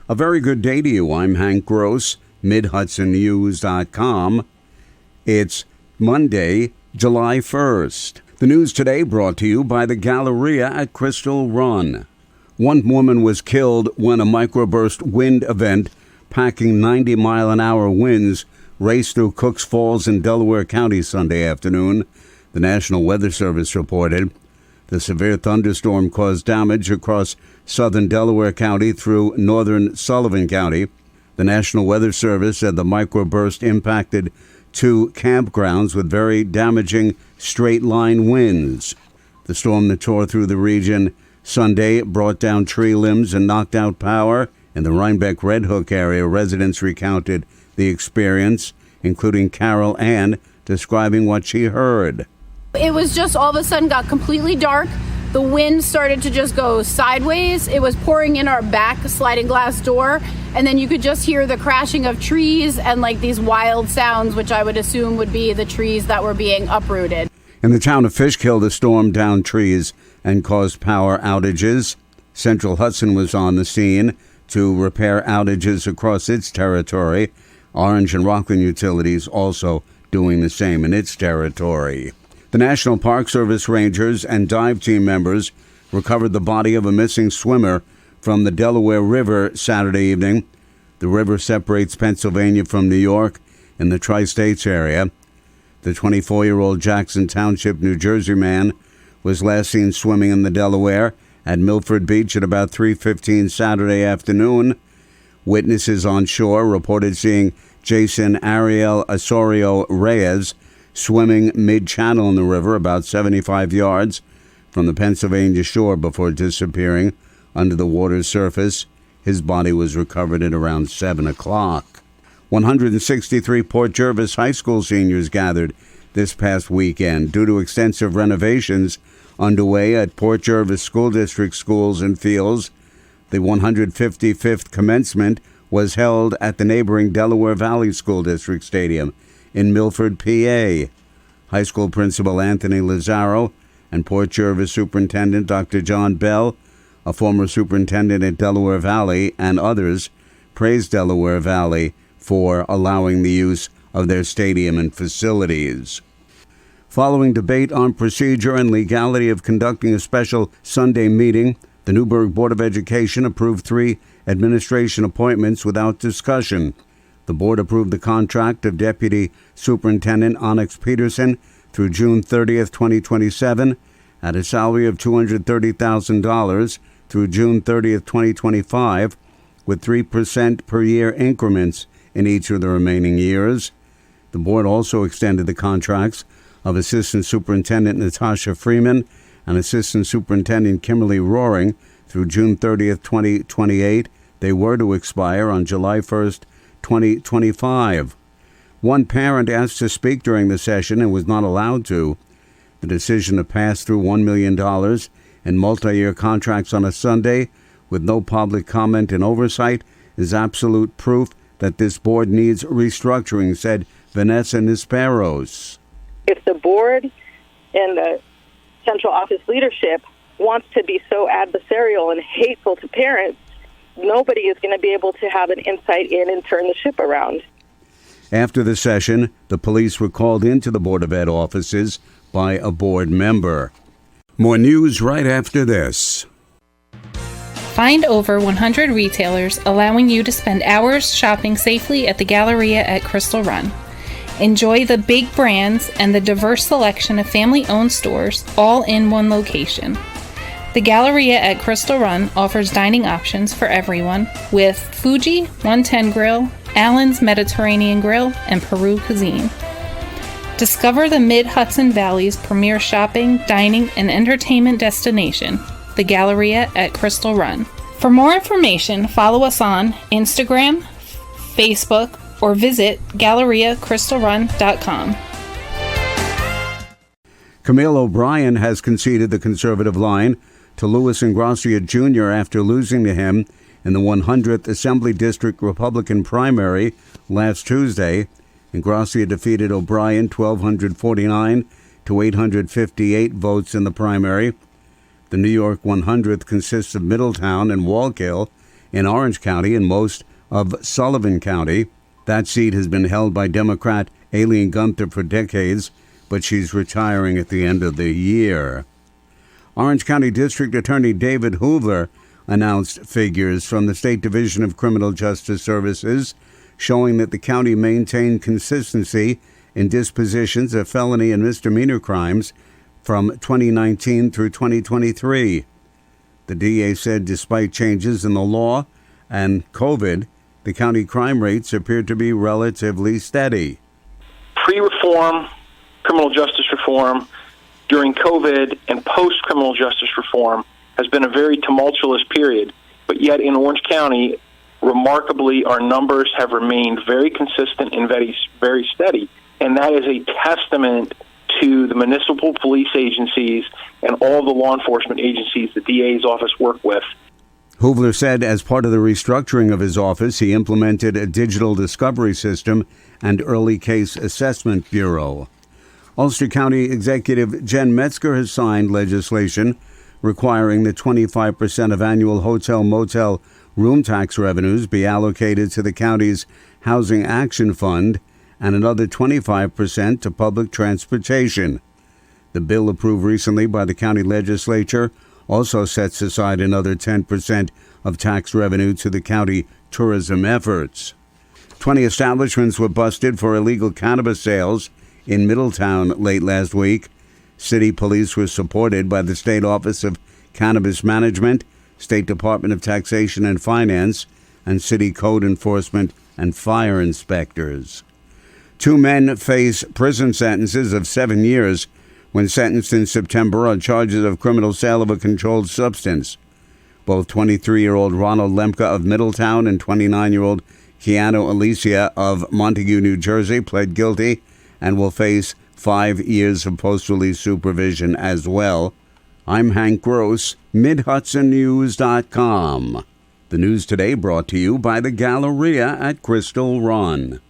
A very good day to you. I'm Hank Gross, MidHudsonNews.com. It's Monday, July 1st. The news today brought to you by the Galleria at Crystal Run. One woman was killed when a microburst wind event packing 90-mile-an-hour winds raced through Cooks Falls in Delaware County Sunday afternoon, the National Weather Service reported. The severe thunderstorm caused damage across southern Delaware County through northern Sullivan County. The National Weather Service said the microburst impacted two campgrounds with very damaging straight-line winds. The storm that tore through the region Sunday brought down tree limbs and knocked out power. In the Rhinebeck-Red Hook area, residents recounted the experience, including Carol Ann, describing what she heard. It was just all of a sudden got completely dark. The wind started to just go sideways. It was pouring in our back sliding glass door. And then you could just hear the crashing of trees and like these wild sounds, which I would assume would be the trees that were being uprooted. In the town of Fishkill, the storm downed trees and caused power outages. Central Hudson was on the scene to repair outages across its territory. Orange and Rockland Utilities also doing the same in its territory. The National Park Service rangers and dive team members recovered the body of a missing swimmer from the Delaware River Saturday evening. The river separates Pennsylvania from New York in the tri-states area. The 24-year-old Jackson Township, New Jersey man was last seen swimming in the Delaware at Milford Beach at about 3:15 Saturday afternoon. Witnesses on shore reported seeing Jason Ariel Osorio Reyes swimming mid-channel in the river about 75 yards from the Pennsylvania shore before disappearing under the water's surface. His body was recovered at around 7 o'clock. 163 Port Jervis High School seniors gathered this past weekend due to extensive renovations underway at Port Jervis School District schools and fields. The 155th commencement was held at the neighboring Delaware Valley School District Stadium in Milford, PA. High school principal Anthony Lazaro and Port Jervis Superintendent Dr. John Bell, a former superintendent at Delaware Valley, and others praised Delaware Valley for allowing the use of their stadium and facilities. Following debate on procedure and legality of conducting a special Sunday meeting, the Newburgh Board of Education approved 3 administration appointments without discussion. The board approved the contract of Deputy Superintendent Onyx Peterson through June 30th, 2027, at a salary of $230,000 through June 30th, 2025, with 3% per year increments in each of the remaining years. The board also extended the contracts of Assistant Superintendent Natasha Freeman and Assistant Superintendent Kimberly Roaring through June 30th, 2028. They were to expire on July 1st, 2025. One parent asked to speak during the session and was not allowed to. The decision to pass through $1 million in multi-year contracts on a Sunday with no public comment and oversight is absolute proof that this board needs restructuring, said Vanessa Nisperos. If the board and the central office leadership wants to be so adversarial and hateful to parents, nobody is going to be able to have an insight in and turn the ship around. After the session, the police were called into the Board of Ed offices by a board member. More news right after this. Find over 100 retailers allowing you to spend hours shopping safely at the Galleria at Crystal Run. Enjoy the big brands and the diverse selection of family-owned stores all in one location. The Galleria at Crystal Run offers dining options for everyone with Fuji 110 Grill, Allen's Mediterranean Grill, and Peru Cuisine. Discover the Mid-Hudson Valley's premier shopping, dining, and entertainment destination, the Galleria at Crystal Run. For more information, follow us on Instagram, Facebook, or visit GalleriaCrystalRun.com. Camille O'Brien has conceded the conservative line to Louis Ingrassia Jr. after losing to him in the 100th Assembly District Republican primary last Tuesday. Ingrassia defeated O'Brien 1,249 to 858 votes in the primary. The New York 100th consists of Middletown and Wallkill. in Orange County and most of Sullivan County. That seat has been held by Democrat Aileen Gunther for decades, but she's retiring at the end of the year. Orange County District Attorney David Hoover announced figures from the State Division of Criminal Justice Services showing that the county maintained consistency in dispositions of felony and misdemeanor crimes from 2019 through 2023. The DA said despite changes in the law and COVID, the county crime rates appear to be relatively steady. Pre-reform, criminal justice reform, during COVID and post-criminal justice reform has been a very tumultuous period, but yet in Orange County, remarkably, our numbers have remained very consistent and very steady, and that is a testament to the municipal police agencies and all the law enforcement agencies the DA's office work with. Hoover said as part of the restructuring of his office, he implemented a digital discovery system and early case assessment bureau. Ulster County Executive Jen Metzger has signed legislation requiring that 25% of annual hotel-motel room tax revenues be allocated to the county's Housing Action Fund and another 25% to public transportation. The bill approved recently by the county legislature also sets aside another 10% of tax revenue to the county tourism efforts. 20 establishments were busted for illegal cannabis sales in Middletown late last week. City police were supported by the State Office of Cannabis Management, State Department of Taxation and Finance, and City Code Enforcement and fire inspectors. 2 men face prison sentences of 7 years when sentenced in September on charges of criminal sale of a controlled substance. Both 23-year-old Ronald Lemke of Middletown and 29-year-old Keanu Alicia of Montague, New Jersey, pled guilty and will face 5 years of post-release supervision as well. I'm Hank Gross, MidHudsonNews.com. The news today brought to you by the Galleria at Crystal Run.